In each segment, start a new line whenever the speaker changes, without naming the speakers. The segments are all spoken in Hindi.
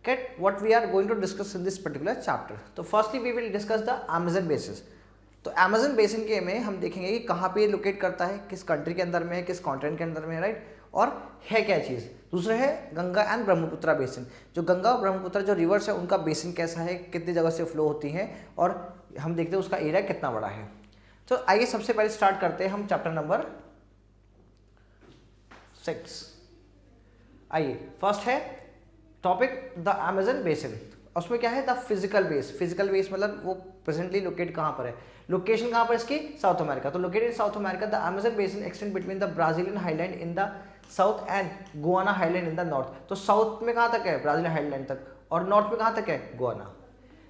get what we are going to discuss in this particular chapter. तो firstly we will discuss the Amazon basin. तो Amazon basin के में हम देखेंगे कि कहाँ पे लोकेट करता है, किस कंट्री के अंदर में है, किस कॉन्टिनेंट के अंदर में है, राइट, और है क्या चीज़. दूसरा है गंगा एंड ब्रह्मपुत्र बेसिन. जो गंगा और ब्रह्मपुत्र जो रिवर्स है उनका बेसिन कैसा है, कितनी जगह से फ्लो होती हैं, और हम देखते हैं उसका एरिया कितना बड़ा है. तो आइए सबसे पहले स्टार्ट करते हैं हम चैप्टर नंबर 6. आइए फर्स्ट है टॉपिक द अमेजन बेसिन. उसमें क्या है, the physical base. Physical base मतलब वो प्रेजेंटली लोकेट कहाँ पर है, लोकेशन कहाँ पर इसकी, साउथ अमेरिका. तो located in south America, the Amazon basin extend between the Brazilian highland in the south and Guana highland in the north. तो साउथ में कहाँ तक है, ब्राजीलियन हाईलैंड तक, और नॉर्थ में कहाँ तक है, Guana.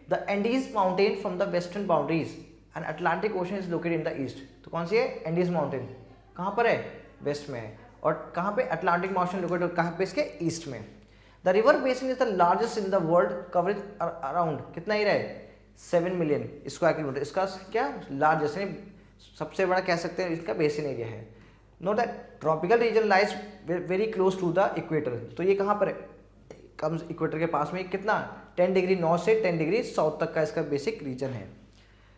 The Andes mountain from the western boundaries and Atlantic ocean is located in the east. तो कौन सी है, एंडीज माउंटेन कहाँ पर है, वेस्ट में है, और कहाँ पे, अटलांटिक ओशन लोकेटेड कहाँ पे, इसके ईस्ट में. The river basin is the largest in the world, coverage around कितना एरिया है, 7 मिलियन स्क्वायर किलोमीटर. इसका क्या लार्जेस्ट है, सबसे बड़ा कह सकते हैं इसका बेसिन एरिया है. Know that tropical region lies very close to the equator. तो ये कहाँ पर है, कम इक्वेटर के पास में, कितना 10 डिग्री नॉर्थ से 10 डिग्री साउथ तक का इसका बेसिक रीजन है.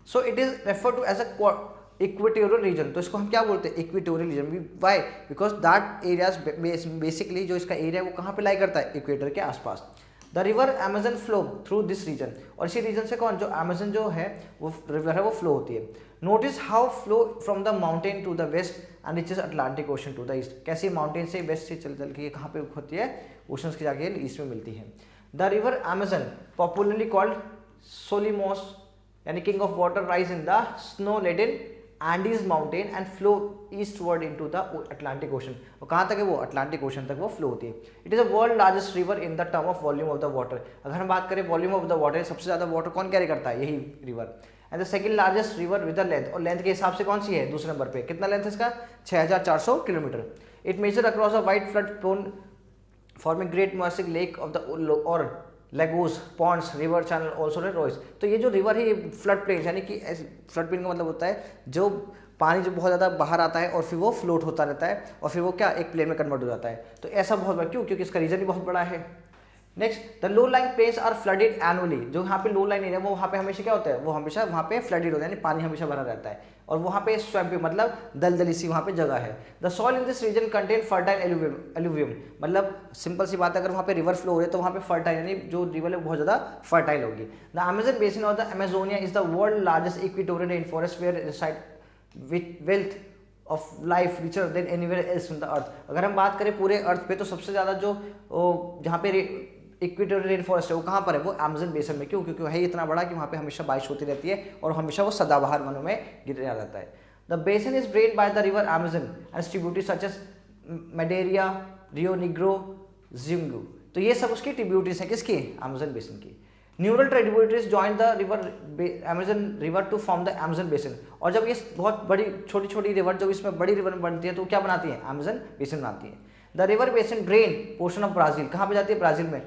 So it is refer to as a equatorial region. तो इसको हम क्या बोलते हैं, equatorial region. Why, because that areas basically जो इसका एरिया है वो कहाँ पे लाई करता है, इक्वेटर के आसपास. The river Amazon flow through this region. और इसी रीजन से कौन, जो अमेजन जो है वो रिवर है वो फ्लो होती है. Notice how flow from the mountain to the west and reaches Atlantic Ocean to the east. कैसे माउंटेन से वेस्ट से चल के कहाँ पे होती है, ओशंस की जाके ईस्ट में मिलती है. The river Amazon popularly called Solimoes यानी king of water rise in the snow laden Andes mountain and flow eastward into the Atlantic Ocean. और कहाँ तक है वो, अटलांटिक ओशन तक वो फ्लो होती है. It is a world largest river in the term of volume of the water. अगर हम बात करें वॉल्यूम ऑफ द वाटर, सबसे ज्यादा वाटर कौन कैरी करता है, यही river. And the second largest river with the length, और लेंथ के हिसाब से कौन सी है, दूसरे नंबर पे. कितना लेंथ है इसका, 6400 kilometre. It major across a wide flood prone forming great marshy lake of the और lagos, ponds, river channel also रोइस. तो ये जो रिवर है ये फ्लड प्लेन, यानी कि फ्लड प्लेन का मतलब होता है जो पानी जो बहुत ज़्यादा बाहर आता है और फिर वो फ्लोट होता रहता है और फिर वो क्या एक प्लेन में कन्वर्ट हो जाता है. तो ऐसा बहुत बड़ा क्यों, क्योंकि इसका रीजन भी बहुत बड़ा है. Next, the low line plains are flooded annually. जो यहाँ पे लो लाइन एरिया वो वहाँ पे हमेशा क्या होता है, वो हमेशा वहाँ पे फ्लडेड होता है, यानी पानी हमेशा भरा रहता है. और वहाँ पे स्वैम्पी मतलब दलदली सी वहाँ पे जगह है. The soil in this region contain fertile alluvium. मतलब सिंपल सी बात है, अगर वहाँ पे रिवर फ्लो हो रही है तो वहाँ पे फर्टाइल यानी जो रिवर है बहुत ज़्यादा फर्टाइल होगी. The Amazon basin of the Amazonia is the world largest equatorial rain forest where reside wealth of life richer than anywhere else in the earth. अगर हम बात करें पूरे अर्थ पे तो सबसे ज़्यादा जो जहाँ पे इक्वेटोरियल रेन फॉरेस्ट है वो कहाँ पर है, वो अमेजन बेसिन में. क्यों, क्योंकि है इतना बड़ा कि वहाँ पे हमेशा बारिश होती रहती है और हमेशा वो सदाबहार वनों में गिरा रहता है. The basin is drained by the river Amazon and tributaries such as Madeira, Rio Negro, Xingu. तो ये सब उसकी ट्रिब्यूटरीज है, किसकी, अमेजन बेसिन की. Neural tributaries join the river Amazon river to form the Amazon basin. और जब ये बहुत बड़ी छोटी छोटी रिवर जब इसमें बड़ी रिवर बनती है तो क्या बनाती है, अमेजन बेसिन बनाती है. The river basin drain portion of Brazil. कहाँ पे जाती है, ब्राजील में.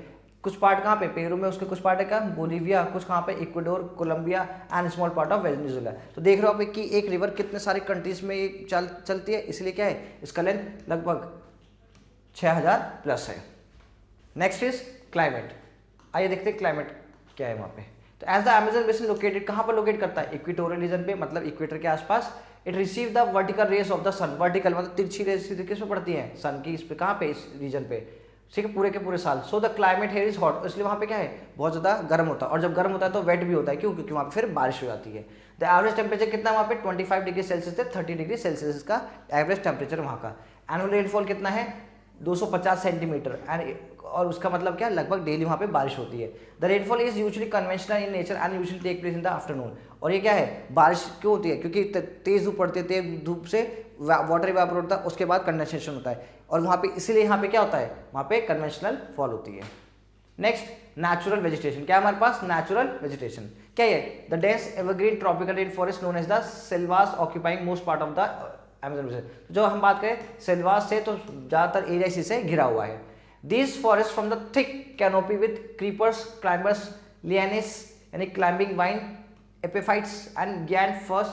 कुछ पार्ट कहाँ पे, पेरू में, उसके कुछ पार्ट है क्या, बोलीविया, कुछ कहाँ पे, Ecuador, Colombia and small part of Venezuela. तो देख रहे हो आप कि एक रिवर कितने सारे कंट्रीज में चलती है, इसलिए क्या है, इसका लेंथ लगभग 6000 प्लस है. Next is climate. आइए देखते हैं क्लाइमेट क्या है वहाँ पे. तो as the Amazon basin located, कहाँ पर लोकेट करता है, इक्वेटोरियल रीजन पे, मतलब इक्वेटर के आसपास. It receive the vertical rays of the sun. Vertical मतलब तिरछी रेस किस पे पड़ती है, सन की, इस पे कहाँ पे, इस रीजन पे, ठीक है, पूरे के पूरे साल. So the climate here is hot. इसलिए वहाँ पे क्या है, बहुत ज़्यादा गर्म होता है, और जब गर्म होता है तो वेट भी होता है. क्यों, क्योंकि वहाँ पे फिर बारिश हो जाती है. द एवरेज टेम्परेचर कितना वहाँ पे, 25 डिग्री सेल्सियस से 30 डिग्री सेल्सियस का एवरेज टेम्परेचर वहाँ का. एनुअल रेनफॉल कितना है, 250 सेंटीमीटर. एंड और उसका मतलब क्या, लगभग डेली वहाँ पे बारिश होती है. The rainfall is usually conventional in nature and usually take place in the afternoon. और ये क्या है, बारिश क्यों होती है, क्योंकि तेज धूप पड़ती है, तेज धूप से वाटर इवेपोरेट होता है, उसके बाद कंडेंसेशन होता है, और वहाँ पे इसीलिए यहाँ पे क्या होता है, वहाँ पे कन्वेंशनल फॉल होती है. Next, natural vegetation. क्या हमारे पास, नेचुरल वेजिटेशन क्या है, the dense evergreen tropical rain forest known as the selvas occupying most part of the Amazon basin. जो हम बात करें सिल्वास से, तो ज़्यादातर एरिया इसी से घिरा हुआ है. These forests from the thick canopy with creepers, climbers, lianes, यानी climbing vine, epiphytes and giant firs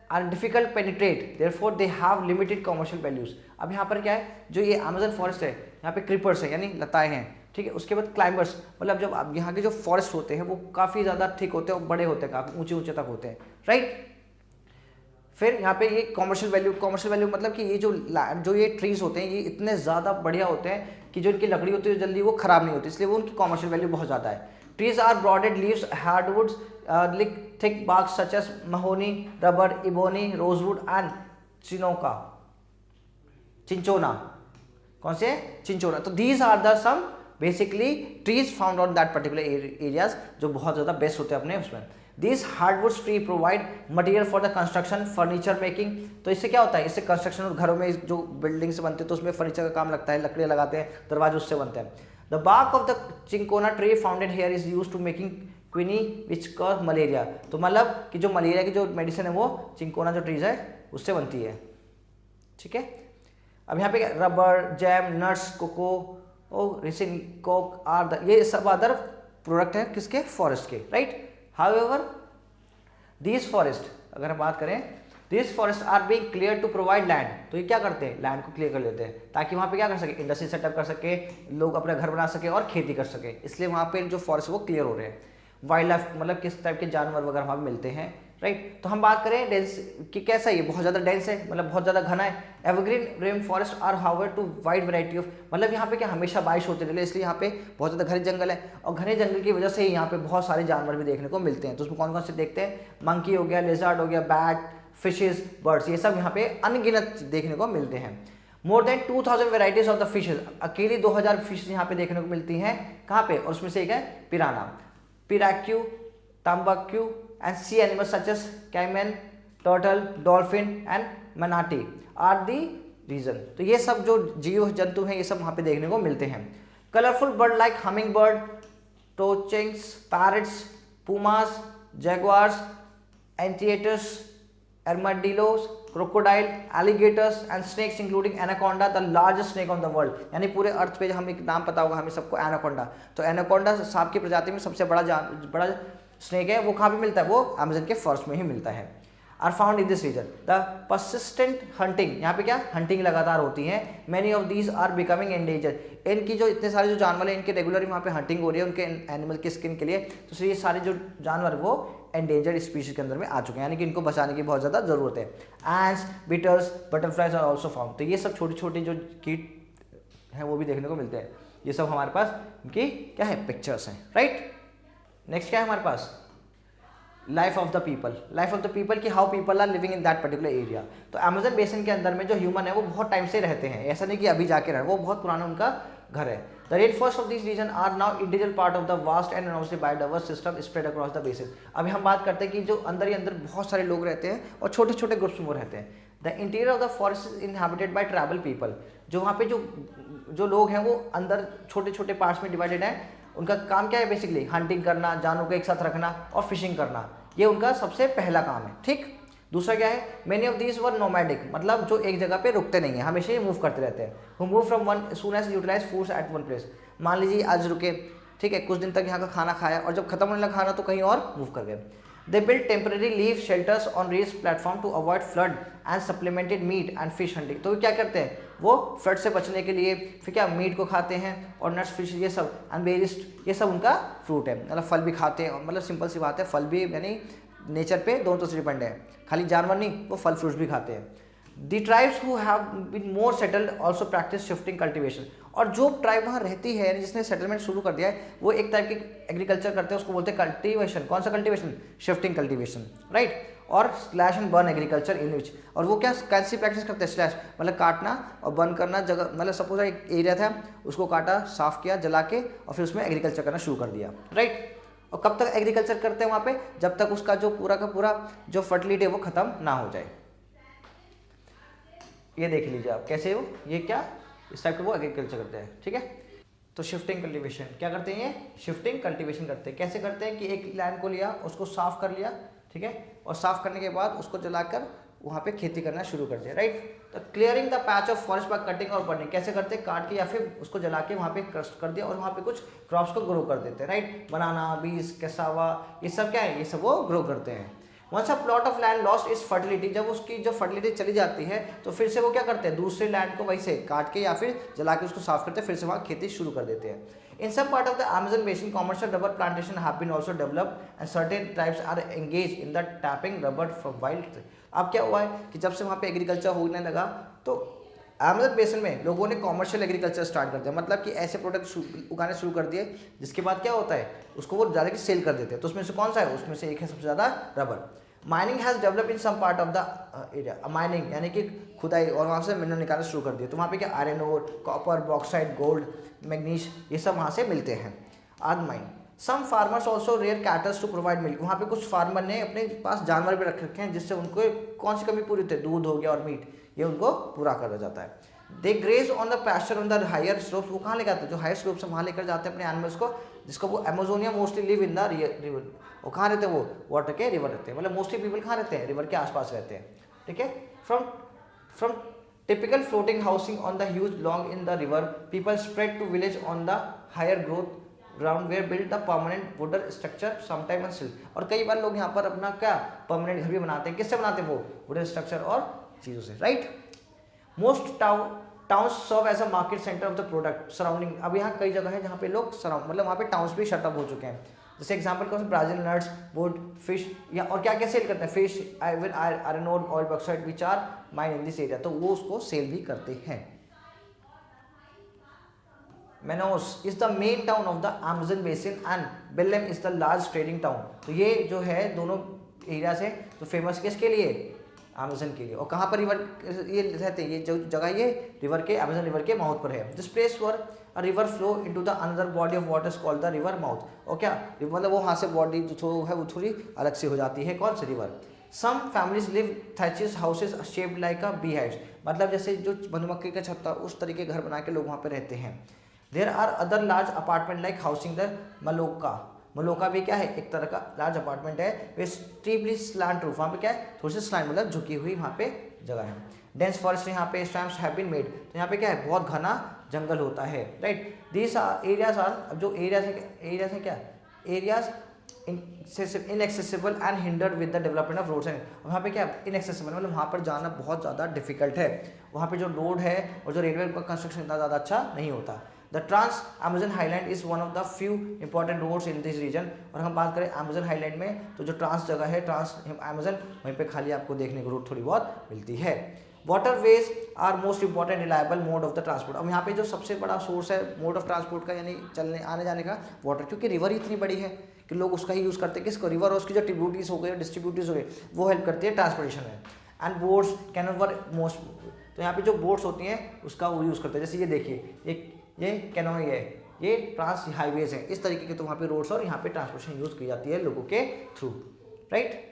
are difficult penetrate. Therefore, they have limited commercial values. अब यहाँ पर क्या है, जो ये अमेजन फॉरेस्ट है, यहाँ पे क्रीपर्स है यानी लताएं हैं, ठीक है। उसके बाद क्लाइंबर्स, मतलब जब आप यहाँ के जो फॉरेस्ट होते हैं वो काफ़ी ज़्यादा थिक होते हैं और बड़े होते हैं, काफ़ी ऊंचे ऊंचे तक होते हैं, राइट। फिर यहाँ पे ये कॉमर्शियल वैल्यू मतलब कि ये जो ये ट्रीज होते हैं ये इतने ज़्यादा बढ़िया होते हैं कि जो इनकी लकड़ी होती है जल्दी वो खराब नहीं होती, इसलिए वो उनकी कॉमर्शियल वैल्यू बहुत ज़्यादा है। Trees are broaded leaves, hardwoods, thick bark such as महोनी, rubber, ebony, rosewood and cinchona. कौन से? चिंचोना। तो these are the some basically trees found on that particular areas, जो बहुत ज़्यादा बेस्ट होते हैं अपने उसमें। These hardwood tree provide material for the construction, furniture making। तो इससे क्या होता है, इससे कंस्ट्रक्शन और घरों में जो बिल्डिंग्स बनते हैं तो उसमें फर्नीचर का काम लगता है, लकड़ियाँ लगाते हैं, दरवाजे उससे बनते हैं। The bark of the चिंकोना tree found here is used to making quinine which cause malaria। तो मतलब कि जो मलेरिया की जो मेडिसिन है वो चिंकोना जो ट्रीज है उससे बनती है, ठीक है। अब यहाँ पे रबर, जैम, नट्स, कोको और रेसिन, कोक आर ये सब अदर प्रोडक्ट है किसके? फॉरेस्ट के, राइट। However, these forest, अगर हम बात करें, these forests are being cleared to provide land। तो ये क्या करते हैं? लैंड को क्लियर कर लेते हैं ताकि वहाँ पे क्या कर सके? इंडस्ट्री सेटअप कर सके, लोग अपना घर बना सके और खेती कर सके, इसलिए वहाँ पे जो फॉरेस्ट वो क्लियर हो रहे हैं। वाइल्ड लाइफ मतलब किस टाइप के जानवर वगैरह वहाँ पे मिलते हैं, राइट। तो हम बात करें डेंस कि कैसा है, ये बहुत ज़्यादा डेंस है, मतलब बहुत ज़्यादा घना है। Evergreen rain forest are however to wide variety of, मतलब यहाँ पे क्या हमेशा बारिश होती रहे, इसलिए यहाँ पे बहुत ज़्यादा घने जंगल है और घने जंगल की वजह से ही यहाँ पे बहुत सारे जानवर भी देखने को मिलते हैं। तो उसमें कौन कौन से देखते हैं? मंकी हो गया, लिजर्ड हो गया, बैट, फिशेज, बर्ड्स, ये सब यहाँ पे अनगिनत देखने को मिलते हैं। More than 2000 varieties of the fishes, अकेली 2000 फिश यहाँ पे देखने को मिलती हैं। कहाँ पे? और उसमें से एक है पिराना, पिराक्यू, तंबाक्यू and sea animals such as caiman, turtle, dolphin and manatee are the reason। तो ये सब जो जीव जंतु हैं ये सब वहाँ पे देखने को मिलते हैं। Colourful bird like humming bird, toucans, parrots, pumas, jaguars, anteaters, armadillos, crocodile, alligators and snakes including anaconda, the largest snake on the world। यानी पूरे अर्थ पे हमें एक नाम पता होगा हमें सबको, एनाकोंडा। तो एनाकोंडा सांप की प्रजाति में सबसे बड़ा स्नेक है, वो कहाँ पे मिलता है? वो अमेज़न के फॉरेस्ट में ही मिलता है। Are found in this region. The persistent hunting, यहाँ पे क्या हंटिंग लगातार होती है। Many of these are becoming endanger, इनकी जो इतने सारे जो जानवर हैं इनके रेगुलरली वहाँ पे हंटिंग हो रही है उनके एनिमल के स्किन के लिए, तो ये सारे जो जानवर वो एंडेंजर्ड स्पीशीज के अंदर में आ चुके हैं, यानी कि इनको बचाने की बहुत ज़्यादा ज़रूरत है। Ants, beetles, butterflies are also found. तो ये सब छोटी छोटी जो कीट हैं वो भी देखने को मिलते हैं। ये सब हमारे पास इनकी क्या है? पिक्चर्स हैं, राइट। नेक्स्ट क्या है हमारे पास? Life of the people. Life of the people की how people are living in that particular area. तो अमेज़न बेसिन के अंदर में जो ह्यूमन है वो बहुत टाइम से रहते हैं, ऐसा नहीं कि अभी जाके रहे, वो बहुत पुराना उनका घर है। The rain forest of this region are now integral part of the vast and enormously biodiverse system spread across the basin. अभी हम बात करते हैं कि जो अंदर ही अंदर बहुत सारे लोग रहते हैं और छोटे छोटे ग्रुप्स में वो रहते हैं। The interior of the forest is inhabited bye tribal people. जो वहाँ पे जो लोग हैं वो अंदर छोटे छोटे पार्ट्स में डिवाइडेड हैं। उनका काम क्या है? बेसिकली हंटिंग करना, जानवरों को एक साथ रखना और फिशिंग करना, ये उनका सबसे पहला काम है, ठीक। दूसरा क्या है? Many of these were nomadic, मतलब जो एक जगह पे रुकते नहीं है, हमेशा ही मूव करते रहते हैं। Who move from one soon as utilize foods at one place. मान लीजिए आज रुके, ठीक है, कुछ दिन तक यहाँ का खाना खाया और जब खत्म होने लगा खाना तो कहीं और मूव कर गए। They built temporary leaf shelters on raised platform to avoid flood and supplemented meat and fish hunting। तो क्या करते हैं? वो फ्लड से बचने के लिए फिर क्या मीट को खाते हैं और नट्स, फिश, ये सब एंड बेरीज, ये सब उनका फ्रूट है, मतलब फल भी खाते हैं। मतलब सिंपल सी बात है, फल भी यानी नेचर पे दोनों तरह से डिपेंड है, खाली जानवर नहीं, वो फल फ्रूट्स भी खाते हैं। The tribes who have been more settled also practice shifting cultivation. और जो ट्राइब वहाँ रहती है, जिसने सेटलमेंट शुरू कर दिया है, वो एक टाइप की एग्रीकल्चर करते हैं, उसको बोलते हैं कल्टीवेशन। कौन सा कल्टीवेशन? Shifting cultivation, right. और slash and burn agriculture in which, और वो क्या कैसी प्रैक्टिस करते हैं? स्लैश मतलब काटना और बर्न करना जगह, मतलब सपोज एक एरिया था उसको काटा, साफ किया, जला के और फिर उसमें एग्रीकल्चर करना शुरू कर दिया, राइट। और कब तक एग्रीकल्चर करते हैं वहाँ पे? जब तक उसका जो पूरा का पूरा जो फर्टिलिटी है वो खत्म ना हो जाए। ये देख लीजिए आप कैसे हो, ये क्या इस टाइप का वो एग्रीकल्चर करते हैं, ठीक है। तो शिफ्टिंग कल्टीवेशन क्या करते हैं? ये शिफ्टिंग कल्टीवेशन करते हैं। कैसे करते हैं कि एक लैंड को लिया, उसको साफ कर लिया, ठीक है, और साफ करने के बाद उसको जलाकर वहाँ पे खेती करना शुरू कर दिया, राइट। तो clearing the patch of forest by cutting और बर्निंग, कैसे करते हैं? काट के या फिर उसको जला के वहाँ पे क्रस्ट कर दिया और वहाँ पे कुछ क्रॉप्स को ग्रो कर देते हैं, राइट। बनाना, बीज, कैसावा, ये सब क्या है? ये सब वो ग्रो करते हैं। Once a plot of land lost is fertility, जब उसकी जो फर्टिलिटी चली जाती है तो फिर से वो क्या करते हैं, दूसरे लैंड को वहीं से काट के या फिर जला के उसको साफ करते हैं, फिर से वहाँ खेती शुरू कर देते हैं। In some part of the Amazon basin, commercial rubber plantation have been also developed, and certain tribes are engaged in the tapping rubber from wild. अब क्या हुआ है कि जब से वहाँ पे एग्रीकल्चर होने लगा तो अमेज़न बेसिन में लोगों ने कॉमर्शियल एग्रीकल्चर स्टार्ट कर दिया, मतलब कि ऐसे प्रोडक्ट उगाने शुरू कर दिए जिसके बाद क्या होता है, उसको वो ज़्यादा की सेल कर देते हैं। तो उसमें से कौन सा है, उसमें से एक है सबसे ज़्यादा rubber. Mining has develop in some part of the area, mining यानी कि खुदाई, और वहाँ से मिनरल निकालना शुरू कर दिया। तो वहाँ पे क्या iron ore, copper, bauxite, gold, manganese, ये सब वहाँ से मिलते हैं। आर्ग mine, some farmers also rear cattles to provide milk, वहाँ पे कुछ फार्मर ने अपने पास जानवर भी रख रखे हैं जिससे उनको कौन सी कमी पूरी होती है, दूध हो गया और मीट, ये उनको पूरा करा जाता है। They graze on the pasture on the higher slopes, वो कहाँ ले जाते हैं, जो हायर स्लोप्स है वहाँ लेकर जाते हैं अपने एनिमल्स को, जिसको वो Amazonia mostly live in the river, वो कहाँ रहते हैं, वो वाटर के रिवर रहते हैं, मतलब मोस्टली पीपल कहाँ रहते हैं, रिवर के आसपास रहते हैं। ठीक है, from typical floating housing on the huge long in the river, people spread to village on the higher growth ground where built a permanent wooden structure sometime and still, और कई बार लोग यहाँ पर अपना क्या परमानेंट घर भी बनाते हैं, किससे बनाते हैं, वो वुडन स्ट्रक्चर और चीज़ों से, right. Most towns serve as a market centre of the product surrounding, अब यहाँ कई जगह है जहाँ पे लोग सराउंड, मतलब वहाँ पे टाउन्स भी शटअप हो चुके हैं, जैसे एग्जांपल कौन सा, ब्राजील नट्स, वुड, फिश, या और क्या क्या सेल करते हैं, fish, iron ore, oil, bauxite which are mine in this area, तो वो उसको सेल भी करते हैं। Manaus is the main town of the Amazon basin and Belem is the large trading town, तो ये जो है दोनों एरिया से तो फेमस किसके लिए, अमेज़न के लिए। और कहाँ पर रिवर ये रहते हैं, ये जो जगह ये रिवर के अमेज़न रिवर के माउथ पर है। This place were a river flow into the another body of water called the river mouth, और क्या मतलब वो वहाँ से बॉडी जो है वो थोड़ी अलग से हो जाती है, कौन सी river. Some families live thatched houses shaped like a bee hives, मतलब जैसे जो मधुमक्खी का छत्ता उस तरीके घर बना के लोग वहाँ पे रहते हैं। There are other large apartment like housing the मलोका भी क्या है, एक तरह का लार्ज अपार्टमेंट है, वे स्टीपली स्लांट रूफ, वहाँ पे क्या है, थोड़ी सी स्लांट मतलब झुकी हुई वहाँ पे जगह है। डेंस फॉरेस्ट, यहाँ पे स्वैम्प्स हैव बीन मेड, तो यहाँ पे क्या है, बहुत घना जंगल होता है, राइट। दीज एरियाज आर, अब जो एरियाज है क्या, areas inaccessible and hindered with the development of roads, वहाँ पे क्या इनएक्सेसिबल मतलब वहाँ पर जाना बहुत ज़्यादा डिफिकल्ट है, वहाँ पे जो रोड है और जो रेलवे का कंस्ट्रक्शन इतना ज़्यादा अच्छा नहीं होता। The trans Amazon highland is one of the few important roads in this region, और हम बात करें अमेजन हाईलैंड में तो जो ट्रांस जगह है, ट्रांस अमेजन, वहीं पे खाली आपको देखने को रोड थोड़ी बहुत मिलती है। Waterways are most important reliable mode of the transport, अब यहाँ पे जो सबसे बड़ा सोर्स है मोड ऑफ ट्रांसपोर्ट का, यानी चलने आने जाने का, वाटर, क्योंकि रिवर ही इतनी बड़ी है कि लोग उसका ही यूज़ करते हैं, किसको, रिवर, और उसकी जो ट्रिब्यूटरीज हो गई, डिस्ट्रीब्यूटरीज हो गई, वो हेल्प करती है ट्रांसपोर्टेशन में। And boats can work most, तो यहाँ पे जो बोट्स होती हैं उसका वो यूज़ करते हैं, जैसे ये देखिए ये कैनोई है, ये ट्रांस हाईवेज हैं, इस तरीके के तो वहाँ पे रोड्स और यहाँ पे ट्रांसपोर्टेशन यूज़ की जाती है लोगों के through, right.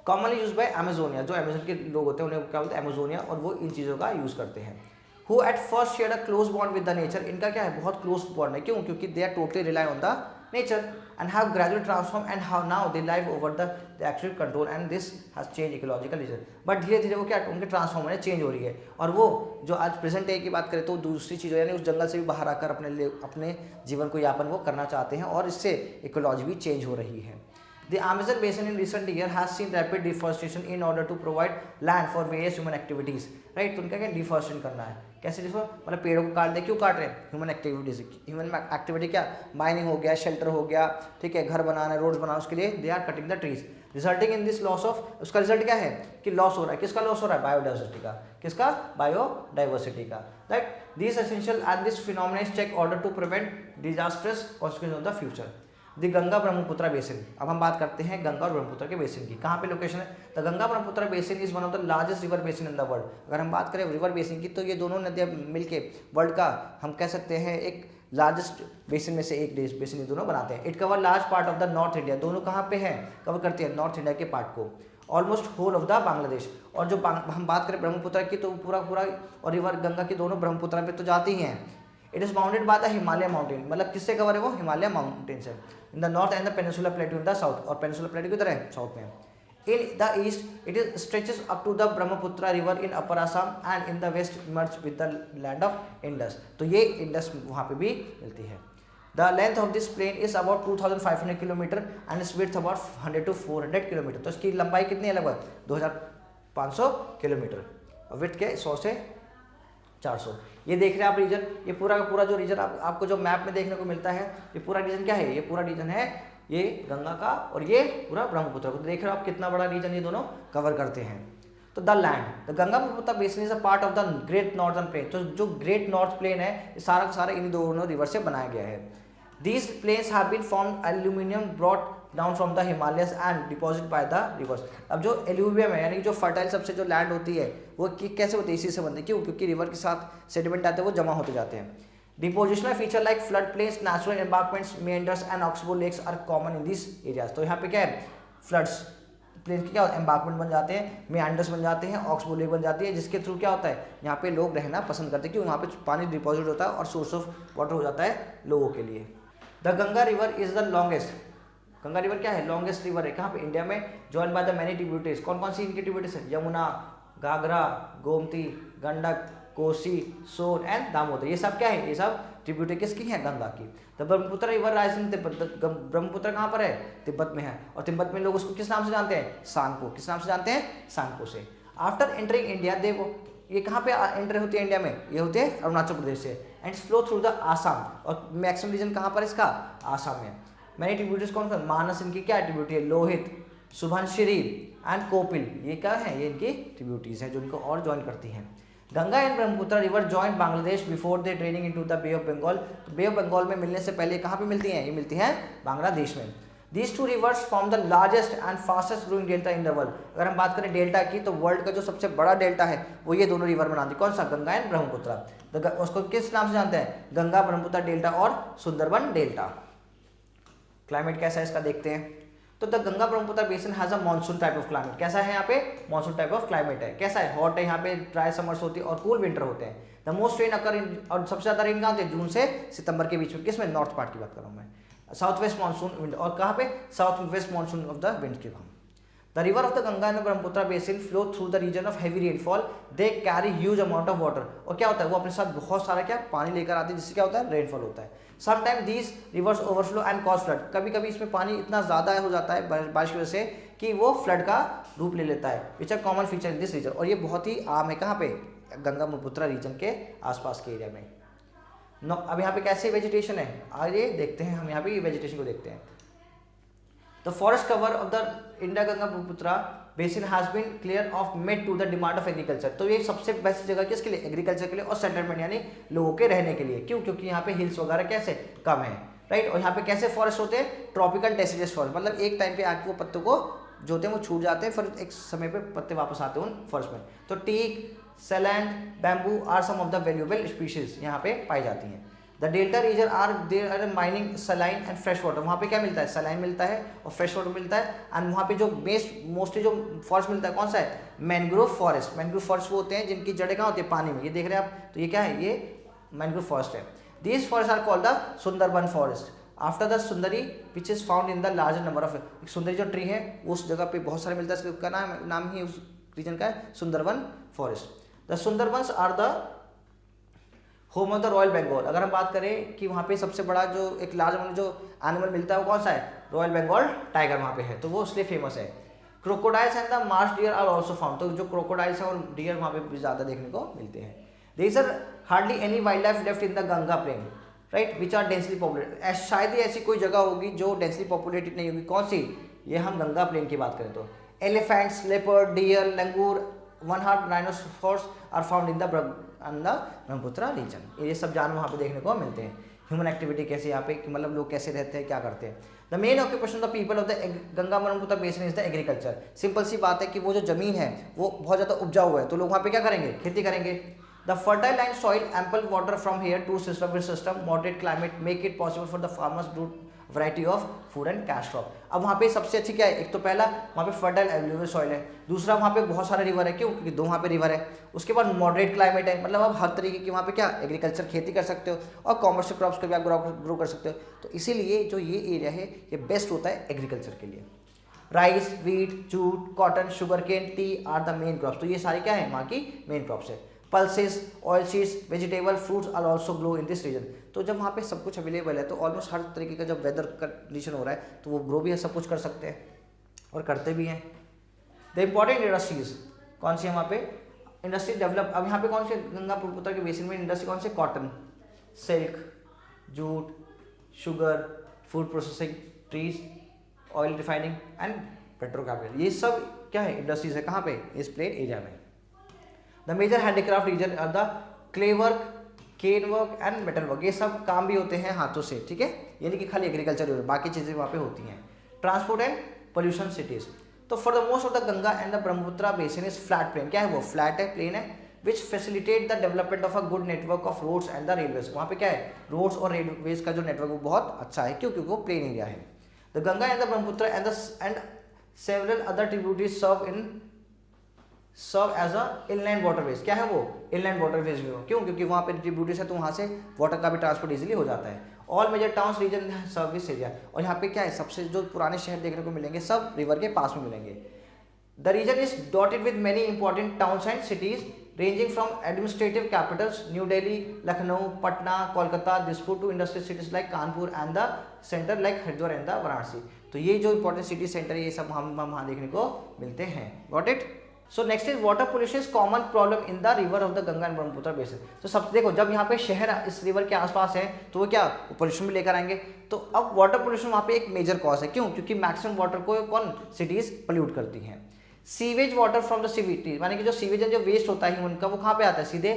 Commonly use by Amazonia, जो अमेजन के लोग होते हैं उन्हें क्या बोलते हैं, अमेजोनिया, और वो इन चीज़ों का यूज़ करते हैं। Who at first share a close bond with the nature, इनका क्या है, बहुत क्लोज बॉन्ड है, क्यों, क्योंकि they are totally rely on the nature and have gradually transform and how now they live over the active control and this has change ecological region, but धीरे धीरे वो क्या उनके ट्रांसफॉर्म है, चेंज हो रही है, और वो जो आज प्रेजेंट डे की बात करें तो दूसरी चीज़ यानी उस जंगल से भी बाहर आकर अपने जीवन को यापन वो करना चाहते हैं, और इससे इकोलॉजी भी चेंज हो रही है। The Amazon basin in recent year has seen rapid deforestation in order to provide land for various human activities, right। तो उनका क्या डिफॉरेस्टेशन करना है, कैसे मतलब पेड़ों को काट दे, क्यों काट रहे हैं, ह्यूमन एक्टिविटीज, ह्यूमन एक्टिविटी क्या, माइनिंग हो गया, शेल्टर हो गया, ठीक है, घर बनाना, रोड्स बनाना, उसके लिए they are cutting the trees, resulting in this loss of, उसका रिजल्ट क्या है कि लॉस हो रहा है, किसका लॉस हो रहा है, बायोडाइवर्सिटी का, किसका, बायोडाइवर्सिटी का, right. This essential and this phenomena is take order to prevent disastrous consequence of the future. The Ganga Brahmaputra basin, अब हम बात करते हैं गंगा और ब्रह्मपुत्र के बेसिन की, कहाँ पे लोकेशन है, the Ganga Brahmaputra basin is one of the largest river basin in the world. अगर हम बात करें रिवर बेसिन की तो ये दोनों नदियाँ मिलके वर्ल्ड का हम कह सकते हैं एक लार्जेस्ट बेसिन में से एक बेसिन ये दोनों बनाते हैं। It cover large part of the north India, दोनों कहाँ पे हैं, कवर करती है नॉर्थ इंडिया के पार्ट को, almost whole of the Bangladesh. और जो हम बात करें ब्रह्मपुत्र की तो पूरा और रिवर गंगा की दोनों ब्रह्मपुत्र पे तो जाती ही हैं। It is bounded by the Himalaya mountain, मतलब किससे कवर है वो, हिमालय माउंटेन से, in the north and the peninsula plateau in the south, और पेनिनसुला प्लेटू किधर है, साउथ में। In the east it is stretches up to the Brahmaputra river in upper Assam and in the west merge with the land of Indus, तो ये इंडस वहाँ पे भी मिलती है। The length of this plain is about 2500 kilometre and its width about 100 to 400 kilometre. तो इसकी लंबाई कितनी है? लगभग 2500 किलोमीटर और विड्थ के 100 से 400। ये देख रहे हैं आप रीजन, ये पूरा का पूरा जो रीजन आपको जो मैप में देखने को मिलता है, ये पूरा रीजन क्या है? ये पूरा रीजन है ये गंगा का और ये पूरा ब्रह्मपुत्र को। तो देख रहे हो आप कितना बड़ा रीजन ये दोनों कवर करते हैं। तो the land, the Ganga Brahmaputra basin is a part of the great northern plain. तो जो ग्रेट नॉर्थ प्लेन है ये सारा का सारा इन दोनों रिवर से बनाया गया है। These plains have been formed aluminium brought down from the Himalayas and deposit by the rivers. अब जो एल्यूवियम है यानी जो फर्टाइल सबसे जो लैंड होती है वो कैसे होती है? इसी से बनती है। क्यों? क्योंकि रिवर के साथ सेडिमेंट आते हैं वो जमा होते जाते हैं। Depositional feature like flood plains, natural embankments, meanders and oxbow lakes are common in this areas. तो यहाँ पे क्या है? फ्लड्स प्लेन के क्या एम्बार्कमेंट बन जाते हैं, मेंडर्स बन जाते हैं, ऑक्सबो लेक बन जाती है, जिसके थ्रू क्या होता है यहाँ पे लोग रहना पसंद करते हैं। क्यों? वहाँ पे पानी डिपॉजिट होता है और सोर्स ऑफ वाटर हो जाता है लोगों के लिए। The Ganga river is the longest, Ganga river क्या है? लॉन्गेस्ट रिवर है। कहाँ पे? इंडिया में। Join by the many tributaries. कौन कौन सी इनकी ट्रिब्यूटरीज है? यमुना, घाघरा, गोमती, गंडक, कोसी, सोन एंड दामोदर। ये सब क्या है? ये सब ट्रिब्यूटरी किसकी है? गंगा की। The Brahmaputra river rise in Tibet. Brahmaputra कहाँ पर है? तिब्बत में है। और तिब्बत में लोग उसको किस नाम से जानते हैं? सांगपो। किस नाम से जानते हैं? सांगपो से। आफ्टर एंटरिंग इंडिया ये कहाँ पे एंटर होती है इंडिया में? ये होते हैं अरुणाचल प्रदेश से and flow through the Assam. और मैक्सिमम रीजन कहाँ पर इसका? आसाम में। मैंने ट्रिब्यूटरीज कौन कौन? मानस इनकी क्या ट्रिब्यूटरी है? लोहित, सुबनसिरी एंड कोपिल, ये क्या है? ये इनकी ट्रिब्यूटरीज हैं जो इनको और ज्वाइन करती हैं। Ganga and Brahmaputra river join Bangladesh before they draining into the bay of Bengal. तो बे ऑफ बंगाल में मिलने से पहले कहाँ पे मिलती हैं? ये मिलती हैं बांग्लादेश में। These two rivers form the largest and fastest growing delta in the world। अगर हम बात करें डेल्टा की तो वर्ल्ड का जो सबसे बड़ा डेल्टा है वो ये दोनों रिवर बनाती है। कौन सा? गंगा एंड ब्रह्मपुत्र। उसको किस नाम से जानते हैं? गंगा ब्रह्मपुत्र डेल्टा और सुंदरबन डेल्टा। क्लाइमेट कैसा है इसका देखते हैं। तो the Ganga Brahmaputra basin has a monsoon type of climate. कैसा है यहाँ पे? मानसून टाइप ऑफ क्लाइमेट है। कैसा है? हॉट है यहाँ पे, ड्राई समर्स होती है और कूल विंटर होते हैं। द मोस्ट रेन अकर इन, और सबसे ज्यादा रेन कहाँ होती है? जून से सितंबर के बीच में। किसमें? नॉर्थ पार्ट की बात कर रहा हूँ मैं। साउथ वेस्ट मानसून विंड, और कहाँ पे? South west monsoon of the wind के वहाँ। The river of the Ganga and Brahmaputra basin flow through the region of heavy rainfall. They carry huge amount of water. और क्या होता है? वो अपने साथ बहुत सारा क्या पानी लेकर आते हैं, जिससे क्या होता है? रेनफॉल होता है। Sometime these rivers overflow and cause flood. कभी कभी इसमें पानी इतना ज्यादा हो जाता है बारिश की वजह से कि वो फ्लड का रूप ले लेता है। Which are common feature in this region. और ये बहुत ही आम है कहाँ पे? गंगा ब्रह्मपुत्र रीजन के आसपास के एरिया में। अब यहाँ पे कैसे वेजिटेशन है आइए देखते हैं। हम यहाँ पे वेजिटेशन को देखते हैं। The forest cover of the India Ganga Brahmaputra basin has been clear of made to the demand of agriculture. तो ये सबसे बेस्ट जगह किसके लिए? एग्रीकल्चर के लिए और सेटलमेंट यानी लोगों के रहने के लिए। क्यों? क्योंकि यहाँ पे हिल्स वगैरह कैसे कम है, राइट। और यहाँ पे कैसे फॉरेस्ट होते हैं? ट्रॉपिकल डेसिडस फॉरेस्ट, मतलब एक टाइम पे आके वो पत्तों को जो होते हैं वो छूट जाते हैं, फिर एक समय पे पत्ते वापस आते हैं उन फॉरेस्ट में। तो teak, sal and, bamboo are some of the valuable species यहाँ पे पाई जाती हैं। The delta region are there are mining saline and fresh water. वहाँ पे क्या मिलता है? सलाइन मिलता है और फ्रेश वाटर मिलता है। एंड वहाँ पे जो मोस्टली जो फॉरेस्ट मिलता है कौन सा है? Mangrove forest. मैंग्रोव फॉरेस्ट वो होते हैं जिनकी जड़ें कहाँ होती है? पानी में। ये देख रहे हैं आप, तो ये क्या है? ये मैंग्रोव फॉरेस्ट है। These forest are called the Sundarban forest after the sundari which is found in the larger number of. Sundari जो ट्री है उस जगह पे बहुत सारे मिलता है, इसका नाम ही उस रीजन का है Sundarban forest. The Sundarbans are the home of the royal Bengal. अगर हम बात करें कि वहाँ पे सबसे बड़ा जो एक लार्ज जो एनिमल मिलता है वो कौन सा है? रॉयल बंगाल टाइगर वहाँ पे है, तो वो इसलिए फेमस है। Crocodiles and the marsh deer are also found. तो जो क्रोकोडाइल्स हैं और डियर वहाँ पे ज़्यादा देखने को मिलते हैं। There are hardly any wild life left in the Ganga plain, right, which are densely populated. शायद ही ऐसी कोई जगह होगी जो डेंसली पॉपुलेटेड नहीं होगी। कौन सी? ये हम गंगा प्लेन की बात करें तो elephants, leopard, deer, langur, one horned rhinoceros are found in the Brahmaputra region. ये सब जानवर वहाँ पे देखने को मिलते हैं। ह्यूमन एक्टिविटी कैसे यहाँ पे कि मतलब लोग कैसे रहते हैं, क्या करते हैं। The main occupation of the people of the Ganga Brahmaputra basin is the agriculture. Simple सी बात है कि वो जो जमीन है वो बहुत ज़्यादा उपजाऊ है, तो लोग वहाँ पे क्या करेंगे? खेती करेंगे। The fertile land soil ample water from here to system moderate climate make it possible for the farmers do variety of food and cash crop. अब वहाँ पे सबसे अच्छी क्या है? एक तो पहला वहाँ पे फर्टाइल एल्यूवियल सॉइल है, दूसरा वहाँ पे बहुत सारे रिवर है। क्यों? क्योंकि दो वहाँ पे रिवर है। उसके बाद मॉडरेट क्लाइमेट है, मतलब आप हर तरीके की वहाँ पे क्या एग्रीकल्चर खेती कर सकते हो और कॉमर्शियल क्रॉप्स को भी आप ग्रो कर सकते हो। तो इसीलिए जो ये एरिया है ये बेस्ट होता है एग्रीकल्चर के लिए। Rice, wheat, jute, cotton, sugar cane, tea are the main crops. तो ये सारी क्या है? वहाँ की मेन क्रॉप्स है। Pulses, oil seeds, vegetable, fruits are also grow in this region. तो जब वहाँ पे सब कुछ अवेलेबल है तो ऑलमोस्ट हर तरीके का जब वेदर कंडीशन हो रहा है तो वो ग्रो भी है, सब कुछ कर सकते हैं और करते भी हैं। द इम्पॉर्टेंट इंडस्ट्रीज कौन सी है वहाँ पे, इंडस्ट्री डेवलप। अब यहाँ पे कौन से गंगा ब्रह्मपुत्र के बेसिन में इंडस्ट्री कौन से, cotton, silk, jute, sugar, food processing, trees, oil refining and petrochemical, ये सब क्या है इंडस्ट्रीज है। कहाँ पे, इस प्लेन एरिया में। The major handicraft region are the clay work, cane work and metal work, ये सब काम भी होते हैं हाथों से, ठीक है, यानी कि खाली एग्रीकल्चर, बाकी चीजें वहाँ पे होती हैं। ट्रांसपोर्ट एंड पोल्यूशन सिटीज, तो for the most of the Ganga and the Brahmaputra basin is flat plain, क्या है वो, फ्लैट है, प्लेन है, which facilitate the development of a good network of roads and the railways, वहाँ पे क्या है, रोड्स और रेलवेज का जो नेटवर्क वो बहुत अच्छा है, क्यों, क्योंकि वो प्लेन एरिया है। The Ganga and the Brahmaputra and several other tributaries serve as a inland waterways, क्या है वो, इनलैंड वाटरवेज भी हो, क्यों, क्योंकि वहाँ पे ट्रिब्यूटरीज है तो वहाँ से वाटर का भी ट्रांसपोर्ट इजीली हो जाता है। All major towns region service area, और यहाँ पे क्या है, सबसे जो पुराने शहर देखने को मिलेंगे सब रिवर के पास में मिलेंगे। The region is dotted with many important towns and cities ranging from administrative capitals New Delhi, Lucknow, Patna, Kolkata, Dispur to industrial cities like Kanpur and the center like Haridwar and the Varanasi। तो ये जो इंपॉर्टेंट सिटी सेंटर है ये सब हम वहाँ देखने को मिलते हैं। Got it. So next is water pollution is common problem in the river of the Ganga and Brahmaputra basin. तो सब देखो जब यहाँ पे शहर इस रिवर के आसपास है तो वो क्या पोल्यूशन भी लेकर आएंगे, तो अब वाटर पोल्यूशन वहाँ पे एक मेजर कॉज है, क्यों, क्योंकि मैक्सिमम वाटर को कौन, सिटीज पोल्यूट करती हैं। Sewage water from the city, माने कि जो सीवेज है जो वेस्ट होता है उनका वो कहाँ पे आता है, सीधे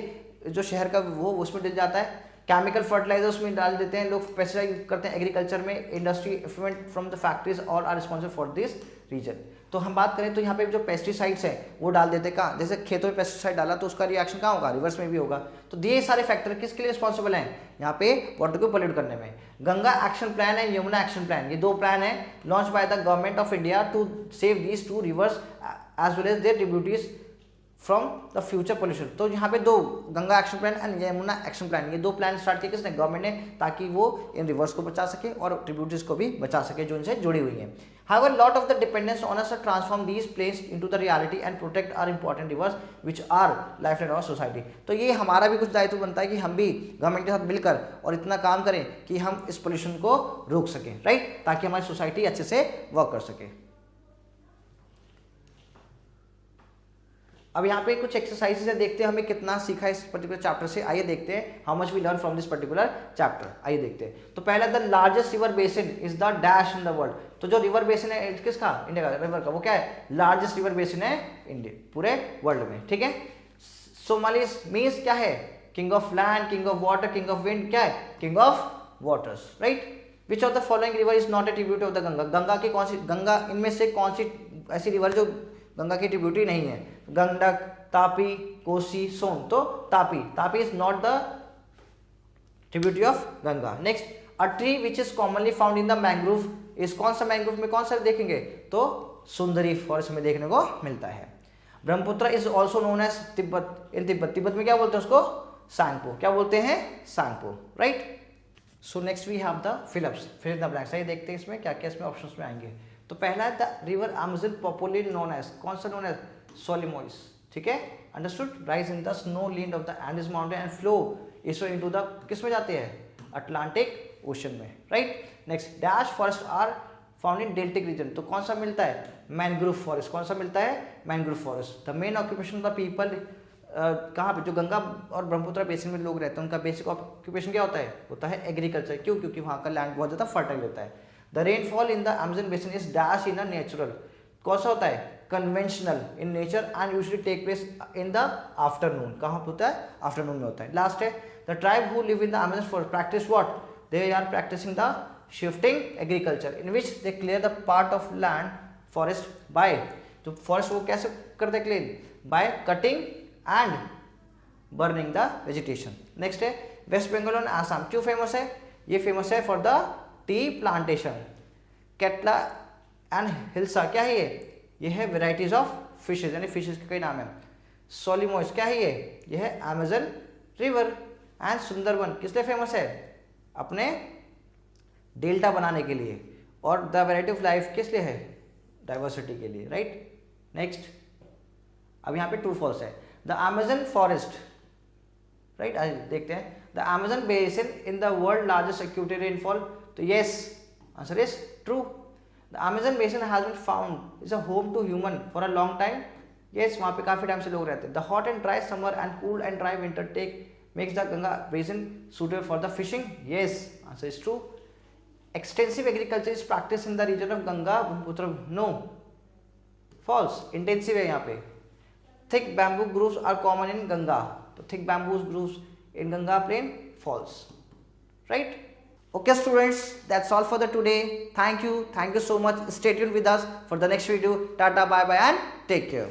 जो शहर का वो उसमें डल जाता है। केमिकल फर्टिलाइजर उसमें डाल देते हैं लोग, पेस्टिसाइड करते हैं एग्रीकल्चर में, industry effluent from the factories और are responsible for this region. तो हम बात करें तो यहाँ पे जो पेस्टिसाइड्स हैं वो डाल देते हैं कहाँ, जैसे खेतों में पेस्टिसाइड डाला तो उसका रिएक्शन कहाँ होगा, रिवर्स में भी होगा। तो ये सारे फैक्टर किसके लिए रिस्पॉन्सिबल हैं, यहाँ पे वाटर को पोल्यूट करने में। Ganga action plan and Yamuna action plan, ये दो प्लान है launch by the government of India to save these two rivers as well as their tributaries from the future pollution. तो यहाँ पे दो, Ganga action plan and Yamuna action plan, ये दो प्लान स्टार्ट किए किसने, गवर्नमेंट ने, ताकि वो इन रिवर्स को बचा सके और ट्रिब्यूटरीज को भी बचा सके जो इनसे जुड़ी हुई हैं। However, lot of the dependence on us to transform these plains into the reality and protect our important rivers which are lifeline of our society। तो ये हमारा भी कुछ दायित्व बनता है कि हम भी गवर्नमेंट के साथ मिलकर और इतना काम करें कि हम इस पोल्यूशन को रोक सकें, राइट, ताकि हमारी सोसाइटी अच्छे से वर्क कर सके। अब यहाँ पे कुछ एक्सरसाइजेस है, देखते हैं हमें कितना सीखा इस पर्टिकुलर चैप्टर से। आइए देखते हैं how much we learn from this particular chapter. आइए देखते हैं। तो पहला, the largest river basin is the dash in the world. तो जो रिवर बेसिन है किसका, इंडिया का, रिवर का, वो क्या है, लार्जेस्ट रिवर बेसिन है इंडिया पूरे वर्ल्ड में, ठीक है। सोमालिस मीन्स क्या है, king of land, king of water, king of wind, क्या है, king of waters, right. Which of the following river is not a tributary of the Ganga. Ganga की कौन सी, गंगा इनमें से कौन सी ऐसी रिवर जो गंगा की ट्रिब्यूटरी नहीं है, गंडक, तापी, कोसी, सोन। तो Tapi is not the tributary of Ganga. Next, a tree which is commonly found in the mangrove इस, कौन सा मैंग्रोव में कौन सा देखेंगे, तो सुंदरी फॉरेस्ट में देखने को मिलता है। Brahmaputra is also known as Tibet, इन तिब्बत में क्या बोलते हैं उसको, सांगपो, क्या बोलते हैं, Tsangpo, right. So next we have the fill ups, fill in the blanks. आइए देखते हैं इसमें क्या क्या इसमें ऑप्शंस में आएंगे। तो पहला है the river Amazon popularly known as, कौन सा नोन एज, सोलिमोइस, ठीक है, understood. Rise in the snow land of the Andes mountain and flow eastward into the, किस में जाते हैं, अटलांटिक ओशन में, right. Next, dash forest are found in deltaic region. तो कौन सा मिलता है, मैनग्रोव फॉरेस्ट, कौन सा मिलता है, mangrove forest. The main occupation of the people, कहाँ पे, जो गंगा और ब्रह्मपुत्र बेसिन में लोग रहते हैं उनका बेसिक ऑक्यूपेशन क्या होता है एग्रीकल्चर, क्यों, क्योंकि वहाँ का लैंड बहुत ज़्यादा फर्टाइल होता है। The rainfall in the Amazon basin is dash in a natural, कौन सा होता है, conventional in nature and usually take place in the afternoon, कहाँ होता है, आफ्टरनून में होता है। लास्ट है, the tribe who live in the Amazon forest practice what, they are practicing the shifting agriculture in which they clear the part of land forest by, तो फॉरेस्ट वो कैसे करते हैं clean, by cutting and burning the vegetation. Next है, वेस्ट बंगाल और आसाम क्यों फेमस है, ये फेमस है for the tea plantation. Catla and hilsa क्या है ये है वेराइटीज ऑफ फिशेज, यानी फिशेज के कई नाम है। सोलिमोइस क्या है ये है अमेजन रिवर। एंड सुंदरबन किस लिए फेमस है, अपने डेल्टा बनाने के लिए। और द वैरायटी ऑफ लाइफ किस लिए है, डाइवर्सिटी के लिए, राइट। नेक्स्ट, अब यहाँ पे ट्रू फॉल्स है। The Amazon forest right. आज देखते हैं the Amazon basin in the world largest एक्यूटेड रेनफॉल, तो yes answer is true. The Amazon basin has been found is a home to human for a long time, yes वहाँ पे काफी टाइम से लोग रहते हैं। The hot and dry summer and cool and dry winter take makes the Ganga basin suitable for the fishing, yes answer is true। extensive agriculture is practiced in the region of Ganga Brahmaputra, no false, intensive है यहाँ पे। thick bamboo groves are common in Ganga, तो thick bamboo groves in Ganga plain, false, right। okay students, that's all for the today, thank you so much, stay tuned with us for the next video, tata bye bye and take care।